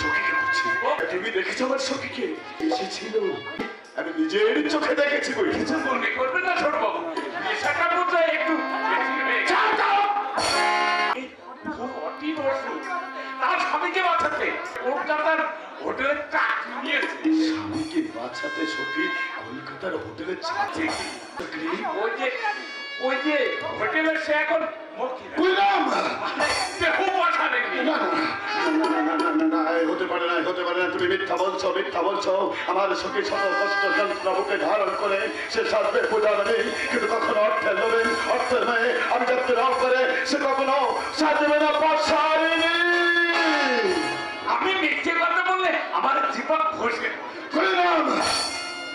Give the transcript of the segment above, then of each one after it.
সখীকে বলছি, তুমি দেখেছো আমার সখীকে? এসেছিল, আমি নিজের চোখে দেখেছি। কিছু মনে করবেন না ছোট বাবু, নেশাটা বোধহয় একটু তার স্বামীকে বাঁচাতে কলকাতার হোটেলের চাকরি নিয়েছে। স্বামীকে বাঁচাতে সখী কলকাতার হোটেলের চাকরি? ওই যে হোটেলের সে এখন হতে পারে না, হতে পারে না। তুমি মিথ্যা বলছো, মিথ্যা বলছো। আমার সখী শত কষ্ট যন্ত্রণা বুকে ধারণ করে সে সাজবে পূজা নেই, কিন্তু কখনো অর্থের লোভে, অর্থের মেয়ে আমি যাতে রাও করে সে কখনো সাজবে না। পাশারিনি আমি মিথ্যে কথা বললে আমার জীবন ঘষে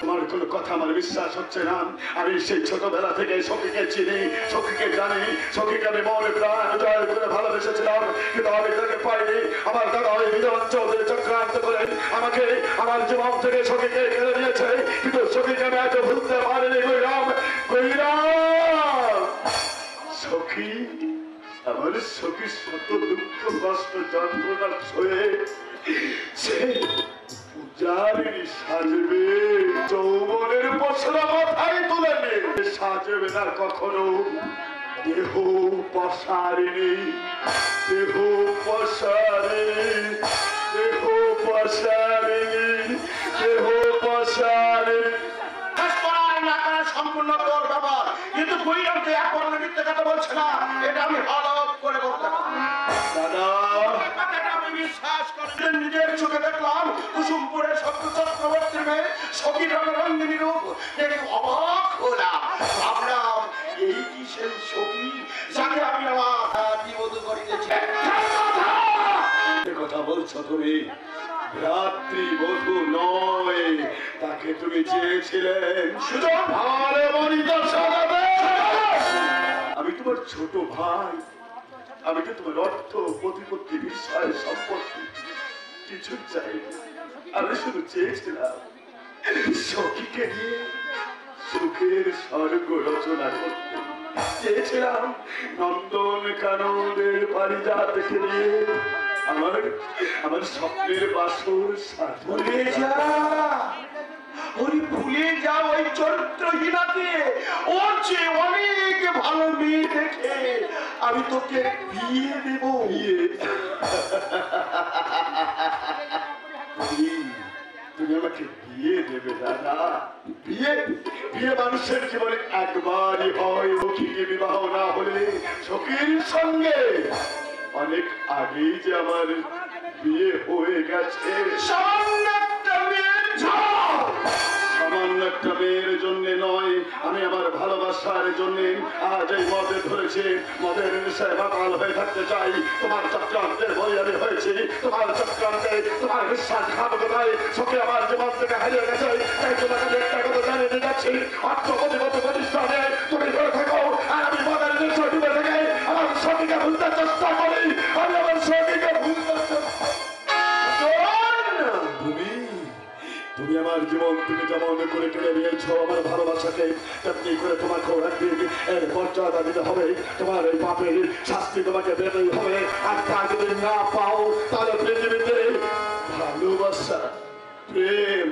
তোমার কোন কথা আমার বিশ্বাস হচ্ছে না। আমি সেই ছোটবেলা থেকে সখীকে চিনি, সখীকে জানি, সখীকে আমি মনে প্রাণ জয় করে ভালোবেসেছিলাম, কিন্তু আমি তাকে পাইনি। আমার দাদা ওই বিজন চৌধুরী চক্রান্ত করে আমাকে আমার জীবন থেকে সখীকে কেড়ে নিয়েছে, কিন্তু সখীকে আমি এত ভুলতে পারিনি। কইরাম কইরাম সখী, আমার সখী শত দুঃখ কষ্ট যন্ত্রণা সয়ে সে পূজারিনী সাজবে, যৌবনের পশরা মাথায় তুলে নিয়ে সাজবে না কখনো। দেহ পশারিনী, দেহ পশারিনী, দেহ পশারিনী, দেহ পশারিনী। সম্পূর্ণ তোর ব্যাপার, কিন্তু বৈরামকে এক পরমে মিথ্যে কথা বলছে না, এটা আমি হলফ করে বলতে পারি। দাদা আমি বিশ্বাস করি, নিজের চোখে দেখলাম কুসুমপুরের শত্রু চক্রবর্তীর মেয়ে সখী রণরঙ্গিনী রূপ দেখে অবাক হলাম। ভাবলাম এই কি সেই সখী যাকে আমি আমার বিবধূ করিতেছি। কথা বলছো তুমি? রাত্রি বধূ নয়, তাকে তুমি চেয়েছিলেন শুধু ভালো মনিতা সাজাবে। আমি তোমার ছোট ভাই, আমি তো তোমার অর্থ প্রতিপত্তি বিষয় সম্পত্তি কিছু চাইনি। আমি শুধু চেয়েছিলাম সখীকে নিয়ে সুখের স্বর্গ রচনা করতে। চেয়েছিলাম নন্দন কাননের পারিজাতকে নিয়ে আমার স্বপ্নের বাসর ভুলে যা, ওই ভুলে যা ওই চরিত্রহীনাকে। ওর চেয়ে অনেক ভালো মেয়ে দেখে আমি তোকে বিয়ে দেব। তুমি আমাকে বিয়ে দেবে দাদা? বিয়ে বিয়ে মানুষের জীবনে একবারই হয়। সখীকে বিবাহ না হলে সখীর সঙ্গে অনেক আগেই যে আমার বিয়ে হয়ে গেছে। সামান্য একটা মেয়ের জন্য নয়, আমি আমার ভালোবাসার জন্য আজ এই মদে ধরেছি। মদের নেশায় মাতাল হয়ে থাকতে চাই। তোমার চক্রান্তের বই আমি হয়েছি, তোমার চক্রান্তে, তোমার বিশ্বাসঘাতকতায় সখী আমার জীবন থেকে হারিয়ে গেছে। তাই তোমাকে আমি একটা কথা জানিয়ে দিয়ে যাচ্ছি, অর্থপতিগত প্রতিষ্ঠানে তুমি ধরে থাকো আর আমি মদের নেশায় ডুবে থেকে আমার সখীকে ভুলতে চেষ্টা করি। আমি আমার সখীকে ভুলতে তুমি আমার জীবন থেকে যেমন করে কেড়ে নিয়েছো আমার ভালোবাসাকে, তেমনি করে তোমাকেও একদিন এর মর্যাদা দিতে হবে। তোমার এই পাপের শাস্তি তোমাকে পেতেই হবে। আর তা যদি না পাও তাহলে পৃথিবীতে ভালোবাসা, প্রেম